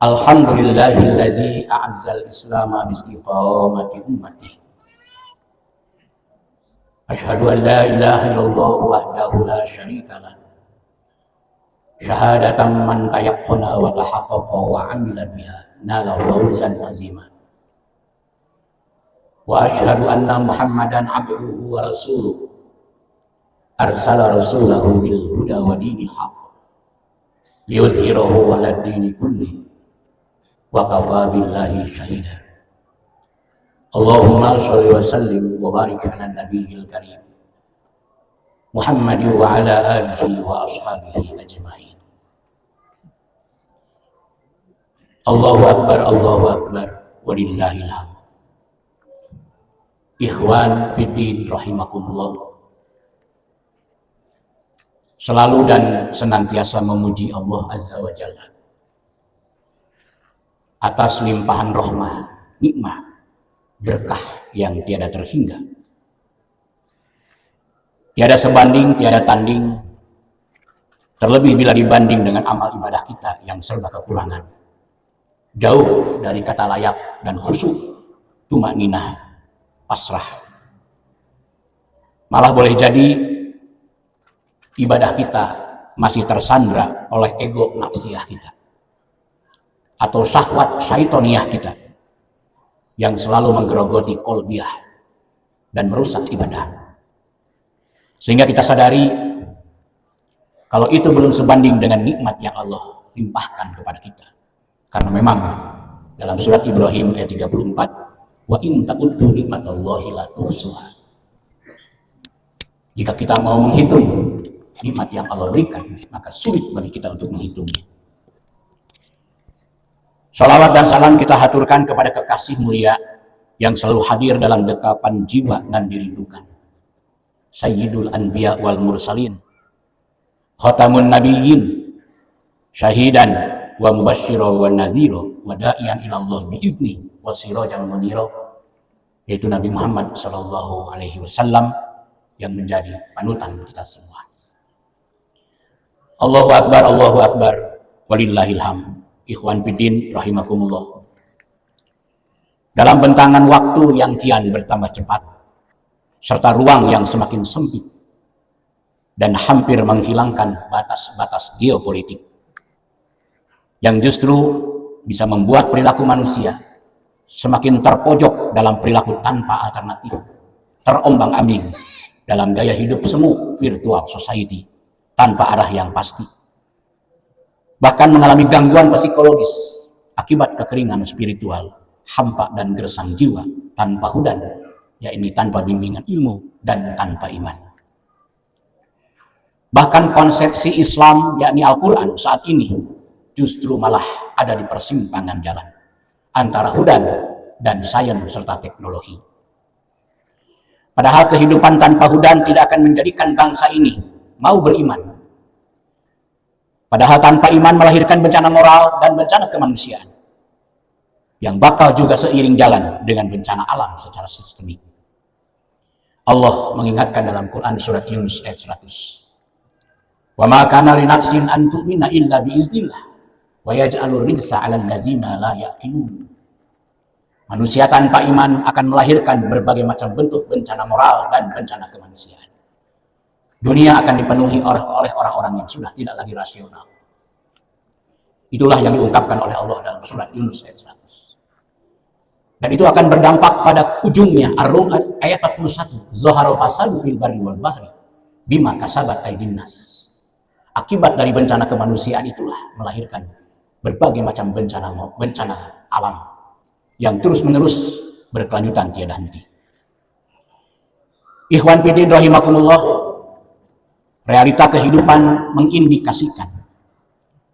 Alhamdulillahilladzi a'azzal islama biistiqamati ummati. Asyhadu an la ilaha illallah wahdahu la syarikalah. Syahadatan man tayaqqana wa tahaqqaqa wa 'amila biha nala fawzan 'azima. Wa asyhadu anna Muhammadan 'abduhu wa rasuluh. Arsala rasulahu bil huda wa dinil haqq liyuzhirahu 'alad dini kulli. Wa kafa billahi syahida. Allahumma sholli wa sallim wa barik ala nabiyil karim Muhammad wa ala alihi wa ashabihi ajma'in. Allahu akbar walillahil hamd. Ikhwan fiddin rahimakumullah, selalu dan senantiasa memuji Allah Azza wa Jalla atas limpahan rahmah, nikmat, berkah yang tiada terhingga, tiada sebanding, tiada tanding, terlebih bila dibanding dengan amal ibadah kita yang serba kekurangan, jauh dari kata layak dan khusyuk, tumakninah, pasrah. Malah boleh jadi ibadah kita masih tersandra oleh ego nafsiyah kita atau syahwat syaitoniyah kita yang selalu menggerogoti kolbiyah dan merusak ibadah. Sehingga kita sadari kalau itu belum sebanding dengan nikmat yang Allah limpahkan kepada kita. Karena memang dalam surat Ibrahim ayat 34, wa in ta'uddu nikmatallahi la tuhsuha. Jika kita mau menghitung nikmat yang Allah berikan, maka sulit bagi kita untuk menghitungnya. Salawat dan salam kita haturkan kepada kekasih mulia yang selalu hadir dalam dekapan jiwa dan dirindukan, Sayyidul Anbiya wal Mursalin, Khatamun Nabiyyin, syahidan wa mubasyshira wa nadhira wa da'iyan ila Allah biizni wa sirajan munira, yaitu Nabi Muhammad sallallahu alaihi wasallam yang menjadi panutan kita semua. Allahu akbar walillahil hamd. Ikhwan fiddin rahimakumullah, dalam bentangan waktu yang kian bertambah cepat serta ruang yang semakin sempit dan hampir menghilangkan batas-batas geopolitik yang justru bisa membuat perilaku manusia semakin terpojok dalam perilaku tanpa alternatif, terombang-ambing dalam gaya hidup semu virtual society tanpa arah yang pasti, bahkan mengalami gangguan psikologis akibat kekeringan spiritual, hampa dan gersang jiwa tanpa hudan, yakni tanpa bimbingan ilmu dan tanpa iman. Bahkan konsepsi Islam, yakni Al-Quran saat ini justru malah ada di persimpangan jalan antara hudan dan sains serta teknologi. Padahal kehidupan tanpa hudan tidak akan menjadikan bangsa ini mau beriman. Padahal tanpa iman melahirkan bencana moral dan bencana kemanusiaan yang bakal juga seiring jalan dengan bencana alam secara sistemik. Allah mengingatkan dalam Quran surat Yunus ayat 100. Wa ma kana li nafsin an tu'mina illa bi iznillah wa yaj'alur rijsa 'alal ladzina la yaqilun. Manusia tanpa iman akan melahirkan berbagai macam bentuk bencana moral dan bencana kemanusiaan. Dunia akan dipenuhi oleh orang-orang yang sudah tidak lagi rasional. Itulah yang diungkapkan oleh Allah dalam surat Yunus ayat 100. Dan itu akan berdampak pada ujungnya Ar-Rum ayat 41. Zaharal fasadu fil barri wal bahri bima kasabat aydin nas. Akibat dari bencana kemanusiaan itulah melahirkan berbagai macam bencana alam yang terus-menerus berkelanjutan tiada henti. Ikhwan fiddin rahimakumullah, realita kehidupan mengindikasikan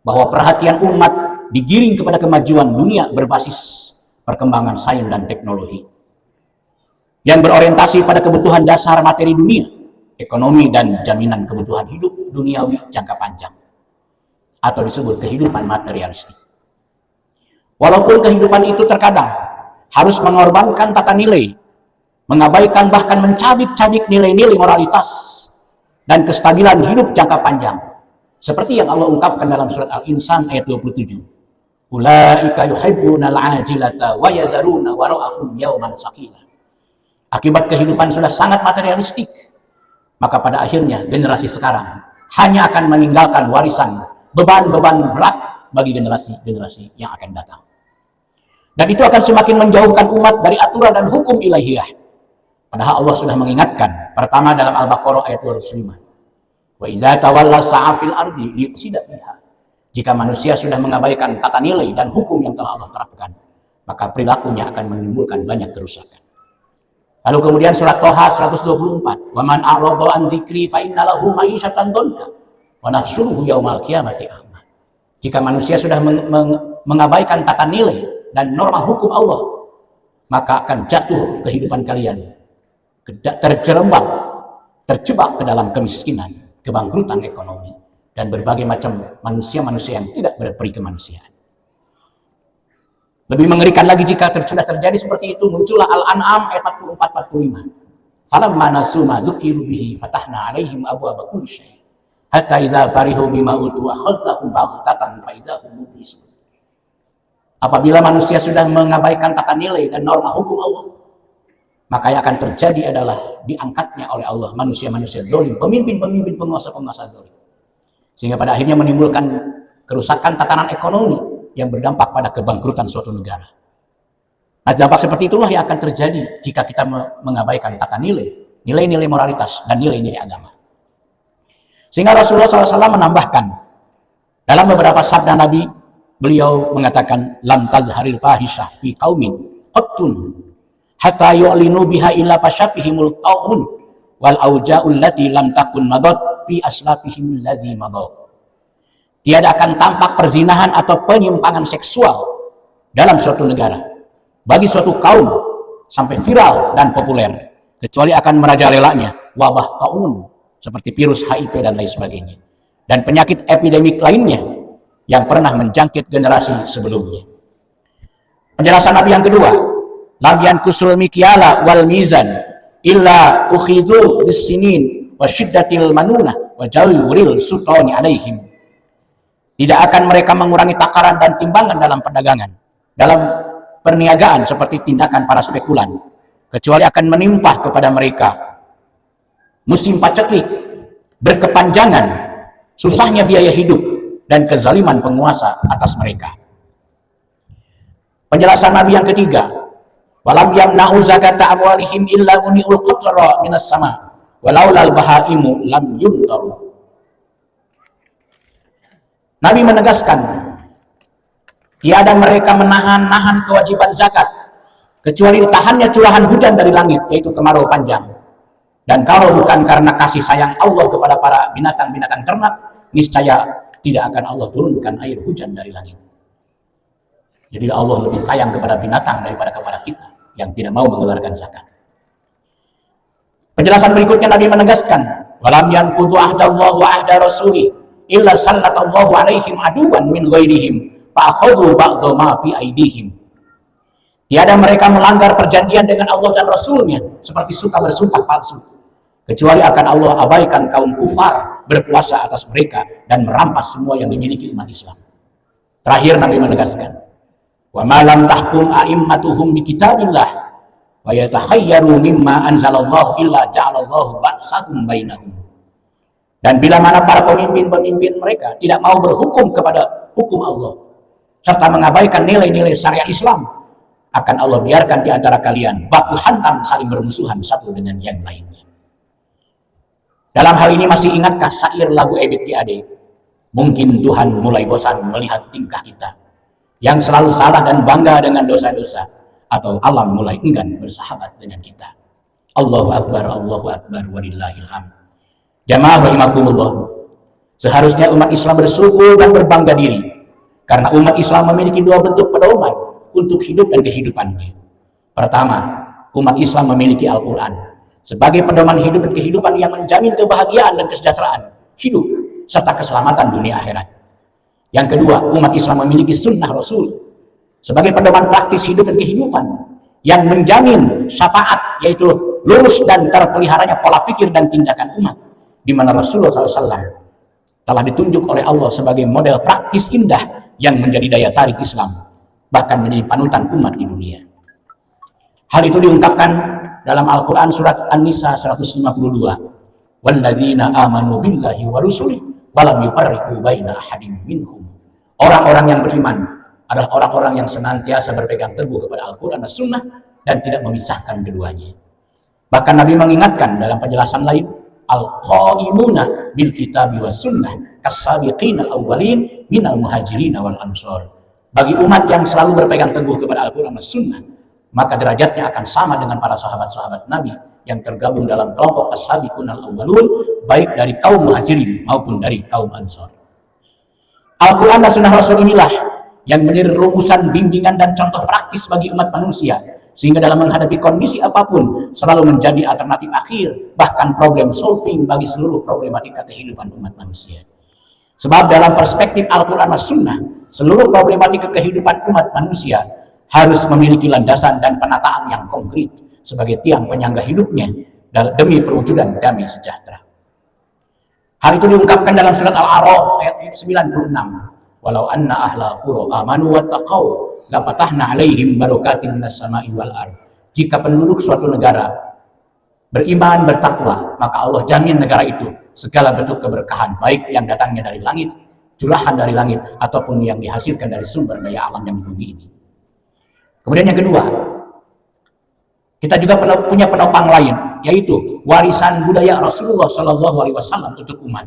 bahwa perhatian umat digiring kepada kemajuan dunia berbasis perkembangan sains dan teknologi yang berorientasi pada kebutuhan dasar materi dunia, ekonomi, dan jaminan kebutuhan hidup duniawi jangka panjang atau disebut kehidupan materialistik. Walaupun kehidupan itu terkadang harus mengorbankan tata nilai, mengabaikan bahkan mencabik-cabik nilai-nilai moralitas dan kestabilan hidup jangka panjang, seperti yang Allah ungkapkan dalam surat Al-Insan ayat 27. Ulaika yuhibbunal ajilata wa yadharuna wara'ahum yauman sakila. Akibat kehidupan sudah sangat materialistik, maka pada akhirnya generasi sekarang hanya akan meninggalkan warisan beban-beban berat bagi generasi-generasi yang akan datang. Dan itu akan semakin menjauhkan umat dari aturan dan hukum ilahiyah. Padahal Allah sudah mengingatkan, pertama dalam Al-Baqarah ayat 205. Wa idza tawalla sa'a fil ardi liyufsida fiha. Jika manusia sudah mengabaikan tata nilai dan hukum yang telah Allah terapkan, maka perilakunya akan menimbulkan banyak kerusakan. Lalu kemudian surat Thaha 124, "Wa man a'rada an dzikri fa inna lahu ma'isyatan dhanka wa nahsyuruhu yaumal qiyamati a'ma." Jika manusia sudah mengabaikan tata nilai dan norma hukum Allah, maka akan jatuh kehidupan kalian terjebak ke dalam kemiskinan, kebangkrutan ekonomi, dan berbagai macam manusia-manusia yang tidak berperi kemanusiaan. Lebih mengerikan lagi jika sudah terjadi seperti itu, muncullah Al-An'am ayat 44-45. Falamma nasu ma dzukiru bihi fatahna 'alaihim abwaaba kulli syai' hatta idza farihu bima utu akhadhahum baghtatan fa idza hum mublisun. Apabila manusia sudah mengabaikan tata nilai dan norma hukum Allah, maka yang akan terjadi adalah diangkatnya oleh Allah manusia-manusia zalim, pemimpin-pemimpin, penguasa-penguasa zalim, sehingga pada akhirnya menimbulkan kerusakan tatanan ekonomi yang berdampak pada kebangkrutan suatu negara. Nah, dampak seperti itulah yang akan terjadi jika kita mengabaikan tata nilai moralitas dan nilai-nilai agama. Sehingga Rasulullah SAW menambahkan dalam beberapa sabda Nabi, beliau mengatakan, lam tazharil fahisyah fi qaumin qattun hatta yu'linu biha illa fashabihimul ta'un wal auja'ul lati lam takun madad fi aslafihimul ladzi madad. Tiada akan tampak perzinahan atau penyimpangan seksual dalam suatu negara bagi suatu kaum sampai viral dan populer, kecuali akan merajalelanya wabah taun seperti virus HIV dan lain sebagainya, dan penyakit epidemik lainnya yang pernah menjangkit generasi sebelumnya. Penjelasan Nabi yang kedua, lam yankusul mikyala wal mizan illa ukhidhu bis-sinin wa syiddatil manunah wa jawril sultani alaihim. Tidak akan mereka mengurangi takaran dan timbangan dalam perdagangan, dalam perniagaan seperti tindakan para spekulan, kecuali akan menimpa kepada mereka musim paceklik, berkepanjangan, susahnya biaya hidup, dan kezaliman penguasa atas mereka. Penjelasan Nabi yang ketiga, walam yamna'u zakata amwalihim illa uni'ul qatra minas sama walaulal bahaimu lam yumtaru. Nabi menegaskan, tiada mereka menahan kewajiban zakat kecuali ditahannya curahan hujan dari langit, yaitu kemarau panjang. Dan kalau bukan karena kasih sayang Allah kepada para binatang-binatang ternak, niscaya tidak akan Allah turunkan air hujan dari langit. Jadi Allah lebih sayang kepada binatang daripada kepada kita yang tidak mau mengeluarkan zakat. Penjelasan berikutnya Nabi menegaskan, walam yanqudu ahdallahi wa ahda rasulih illa sallallahu alaihim aduwan min ghairihim fa akhadhu ba'dha ma fi aidihim. Tiada mereka melanggar perjanjian dengan Allah dan Rasulnya seperti suka bersumpah palsu, kecuali akan Allah abaikan kaum kufar berkuasa atas mereka dan merampas semua yang dimiliki umat Islam. Terakhir Nabi menegaskan, wa ma lam tahkum a'immatuhum bi kitabillah wa yatakhayyaru mimma anzalallahu illa ja'alallahu ba'sahum bainahum. Dan bila mana para pemimpin-pemimpin mereka tidak mau berhukum kepada hukum Allah serta mengabaikan nilai-nilai syariat Islam, akan Allah biarkan di antara kalian baku hantam saling bermusuhan satu dengan yang lainnya. Dalam hal ini masih ingatkah syair lagu Ebit G.Ade? Mungkin Tuhan mulai bosan melihat tingkah kita yang selalu salah dan bangga dengan dosa-dosa, atau alam mulai enggan bersahabat dengan kita. Allahu Akbar, walillahil hamd. Jamaah rahimakumullah, seharusnya umat Islam bersyukur dan berbangga diri karena umat Islam memiliki dua bentuk pedoman untuk hidup dan kehidupannya. Pertama, umat Islam memiliki Al-Quran sebagai pedoman hidup dan kehidupan yang menjamin kebahagiaan dan kesejahteraan hidup serta keselamatan dunia akhirat. Yang kedua, umat Islam memiliki sunnah Rasul sebagai pedoman praktis hidup dan kehidupan yang menjamin syafaat, yaitu lurus dan terpeliharanya pola pikir dan tindakan umat, di mana Rasulullah SAW telah ditunjuk oleh Allah sebagai model praktis indah yang menjadi daya tarik Islam, bahkan menjadi panutan umat di dunia. Hal itu diungkapkan dalam Al-Quran surat An-Nisa 152. Walladzina amanu billahi wa rusulihi wa lam yufarriqu baina ahadin minhum. Orang-orang yang beriman adalah orang-orang yang senantiasa berpegang teguh kepada Al-Quran dan Sunnah dan tidak memisahkan keduanya. Bahkan Nabi mengingatkan dalam penjelasan lain, al-qaimuna bil kitabi was sunnah kas-sabiqina al-awwalin minal muhajirin wal ansor. Bagi umat yang selalu berpegang teguh kepada Al-Quran dan Sunnah, maka derajatnya akan sama dengan para sahabat-sahabat Nabi yang tergabung dalam kelompok as-sabiqun al-awwalun, baik dari kaum muhajirin maupun dari kaum ansor. Al-Quran dan Sunnah Rasul inilah yang menjadi rumusan, bimbingan, dan contoh praktis bagi umat manusia, sehingga dalam menghadapi kondisi apapun selalu menjadi alternatif akhir, bahkan problem solving bagi seluruh problematika kehidupan umat manusia. Sebab dalam perspektif Al-Quran dan Sunnah, seluruh problematika kehidupan umat manusia harus memiliki landasan dan penataan yang konkret sebagai tiang penyangga hidupnya demi perwujudan damai sejahtera. Hal itu diungkapkan dalam surat Al-A'raf ayat 96. Walau anna ahlal qura amanu wattaqau la fatahna 'alaihim barakatin minas sama'i wal ardh. Jika penduduk suatu negara beriman, bertakwa, maka Allah jamin negara itu segala bentuk keberkahan, baik yang datangnya dari langit, curahan dari langit, ataupun yang dihasilkan dari sumber daya alam yang di bumi ini. Kemudian yang kedua, kita juga punya penopang lain, yaitu warisan budaya Rasulullah SAW untuk umat.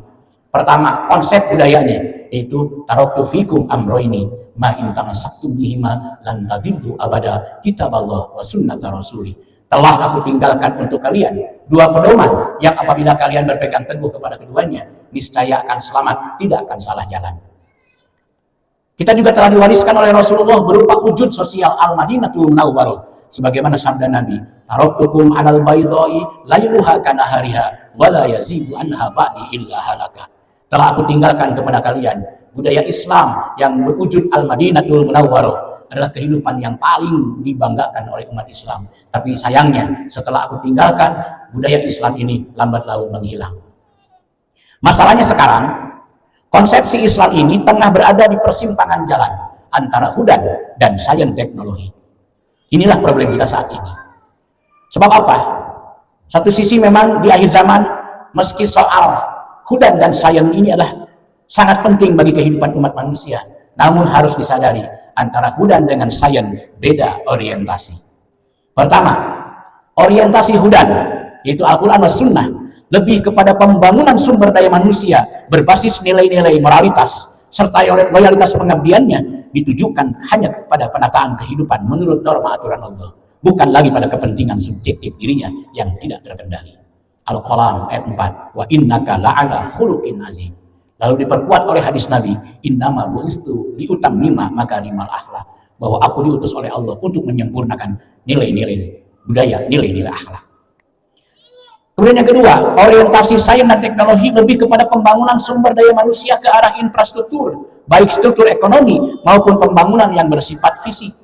Pertama, konsep budayanya, yaitu taraktu fikum amroini ma in tamassaktum bihima lan tadillu abada kitaballah wa sunnata rasuli. Telah aku tinggalkan untuk kalian dua pedoman yang apabila kalian berpegang teguh kepada keduanya, niscaya akan selamat, tidak akan salah jalan. Kita juga telah diwariskan oleh Rasulullah berupa wujud sosial Al-Madinatul Munawwarah, sebagaimana sabda Nabi, taraktukum 'alal baydai lailuha kanahariha wa la yazigu anha ba'di illa halaka. Telah aku tinggalkan kepada kalian budaya Islam yang berwujud Al-Madinatul Munawwarah, adalah kehidupan yang paling dibanggakan oleh umat Islam. Tapi sayangnya setelah aku tinggalkan, budaya Islam ini lambat laun menghilang. Masalahnya sekarang, konsepsi Islam ini tengah berada di persimpangan jalan antara hudan dan sains teknologi. Inilah problem kita saat ini. Sebab apa? Satu sisi memang di akhir zaman, meski soal hudan dan sains ini adalah sangat penting bagi kehidupan umat manusia, namun harus disadari antara hudan dengan sains beda orientasi. Pertama, orientasi hudan, yaitu Al-Quran dan Sunnah, lebih kepada pembangunan sumber daya manusia berbasis nilai-nilai moralitas serta loyalitas pengabdiannya ditujukan hanya kepada penataan kehidupan menurut norma aturan Allah, bukan lagi pada kepentingan subjektif dirinya yang tidak terkendali. Al-Qalam ayat 4, wa innaka la'ala khuluqin azim. Lalu diperkuat oleh hadis Nabi, innama bu'istu liutammima makarimal akhlak, bahwa aku diutus oleh Allah untuk menyempurnakan nilai-nilai budaya, nilai-nilai akhlak. Kemudian yang kedua, orientasi sains dan teknologi lebih kepada pembangunan sumber daya manusia ke arah infrastruktur, baik struktur ekonomi maupun pembangunan yang bersifat fisik,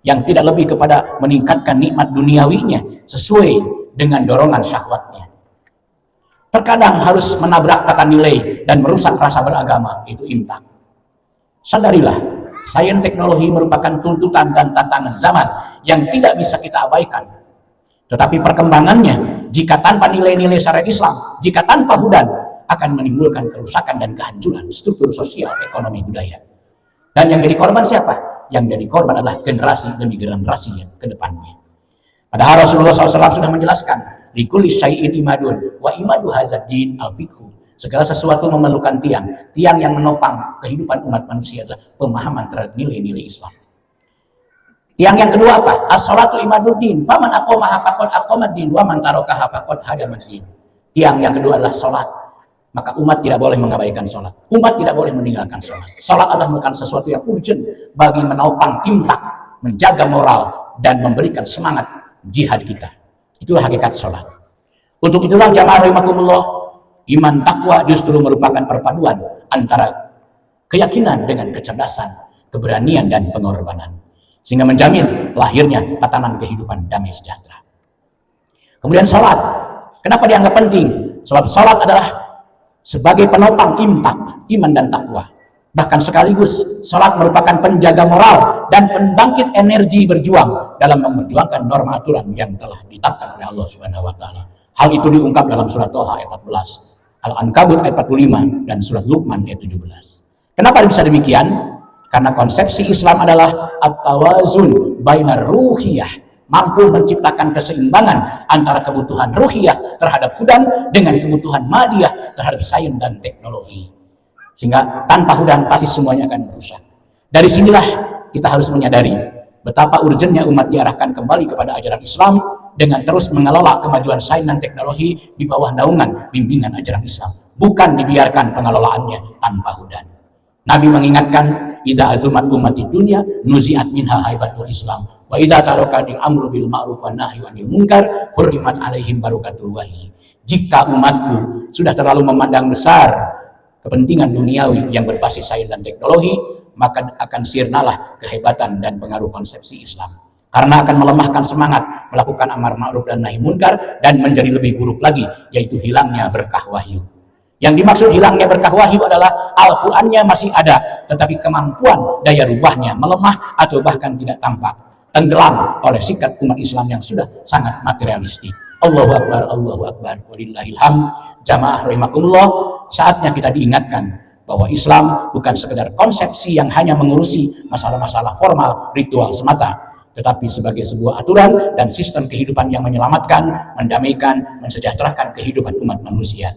yang tidak lebih kepada meningkatkan nikmat duniawinya sesuai dengan dorongan syahwatnya. Terkadang harus menabrak tata nilai dan merusak rasa beragama, itu impak. Sadarilah, sains teknologi merupakan tuntutan dan tantangan zaman yang tidak bisa kita abaikan. Tetapi perkembangannya, jika tanpa nilai-nilai syariat Islam, jika tanpa hudan, akan menimbulkan kerusakan dan kehancuran struktur sosial, ekonomi, budaya. Dan yang jadi korban siapa? Yang jadi korban adalah generasi demi generasi yang ke depannya. Padahal Rasulullah SAW sudah menjelaskan, likulli syai'in imadun wa imadu hadzal din al-fiqhu. Segala sesuatu memerlukan tiang yang menopang kehidupan umat manusia adalah pemahaman terhadap nilai-nilai Islam. Tiang yang kedua apa? As-salatu imaduddin, faman aqamaha faqad aqamad-din wa man tarakaha faqad hadamad-din. Tiang yang kedua adalah salat. Maka umat tidak boleh mengabaikan salat. Umat tidak boleh meninggalkan salat. Salat adalah merupakan sesuatu yang urgent bagi menopang imtak, menjaga moral dan memberikan semangat jihad kita. Itulah hakikat sholat. Untuk itulah jamaah rahimakumullah, iman takwa justru merupakan perpaduan antara keyakinan dengan kecerdasan, keberanian dan pengorbanan, sehingga menjamin lahirnya tatanan kehidupan damai sejahtera. Kemudian sholat, kenapa dianggap penting? Sebab sholat adalah sebagai penopang impak iman dan takwa. Bahkan sekaligus salat merupakan penjaga moral dan pembangkit energi berjuang dalam memperjuangkan norma aturan yang telah ditetapkan oleh Allah Subhanahu wa taala. Hal itu diungkap dalam surat Thaha ayat 14, Al-Ankabut ayat 45 dan surat Luqman ayat 17. Kenapa bisa demikian? Karena konsepsi Islam adalah at-tawazun bainar ruhiyah, mampu menciptakan keseimbangan antara kebutuhan ruhiyah terhadap hudan dengan kebutuhan madiyah terhadap sains dan teknologi. Sehingga tanpa hudan pasti semuanya akan rusak. Dari sinilah kita harus menyadari betapa urgennya umat diarahkan kembali kepada ajaran Islam dengan terus mengelola kemajuan sains dan teknologi di bawah naungan bimbingan ajaran Islam, bukan dibiarkan pengelolaannya tanpa hudan. Nabi mengingatkan, idza azumat ummati dunya nuzi'at minha haibatul Islam wa idza tarakati amru bil ma'ruf wan nahyu 'anil munkar hurrimat 'alaihim barakatul wahyi. Jika umatku sudah terlalu memandang besar kepentingan duniawi yang berbasis sains dan teknologi, maka akan sirnalah kehebatan dan pengaruh konsepsi Islam. Karena akan melemahkan semangat melakukan amar ma'ruf dan nahi munkar dan menjadi lebih buruk lagi, yaitu hilangnya berkah wahyu. Yang dimaksud hilangnya berkah wahyu adalah Al-Qur'annya masih ada, tetapi kemampuan daya rubahnya melemah atau bahkan tidak tampak, tenggelam oleh sikap umat Islam yang sudah sangat materialistik. Allahu Akbar, Allahu Akbar, walillahilham. Jamaah rahimakumullah, saatnya kita diingatkan bahwa Islam bukan sekedar konsepsi yang hanya mengurusi masalah-masalah formal, ritual semata, tetapi sebagai sebuah aturan dan sistem kehidupan yang menyelamatkan, mendamaikan, mensejahterakan kehidupan umat manusia.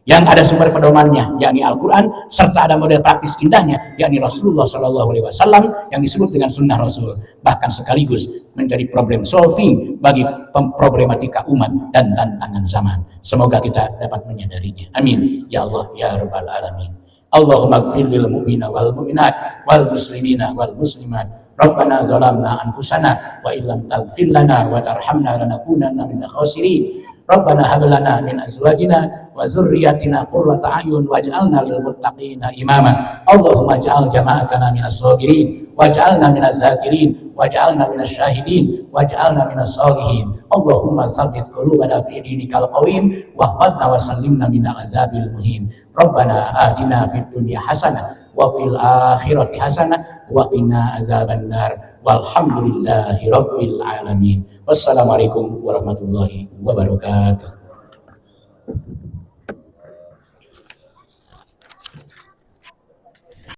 Yang ada sumber pedomannya, yakni Al-Quran, serta ada model praktis indahnya, yakni Rasulullah SAW yang disebut dengan sunnah Rasul, bahkan sekaligus menjadi problem solving bagi problematika umat dan tantangan zaman. Semoga kita dapat menyadarinya. Amin. Ya Allah, ya Rabbal Alamin. Allahumma gfir lil mu'mina wal mu'minat wal muslimina wal muslimat. Rabbana zalamna anfusana wa illam taghfir lana wa tarhamna lanakunanna minal khasirin. Rabbana hab lana min azwajina wa dzurriyyatina qurrata a'yun waj'alna lil muttaqina imama. Allahumma ij'al jama'atana minas sabirin waj'alna minaz zakirin waj'alna minas syahidin waj'alna minas sholihin. Allahumma tsabbit qulubana fi dinikal qawim wahfazna wa sallimna minal azabil muhin. Rabbana atina fid dunya hasanah wa fil akhirati hasanah wa qina azabannar. Walhamdulillahi rabbil alamin. Wassalamualaikum warahmatullahi wabarakatuh.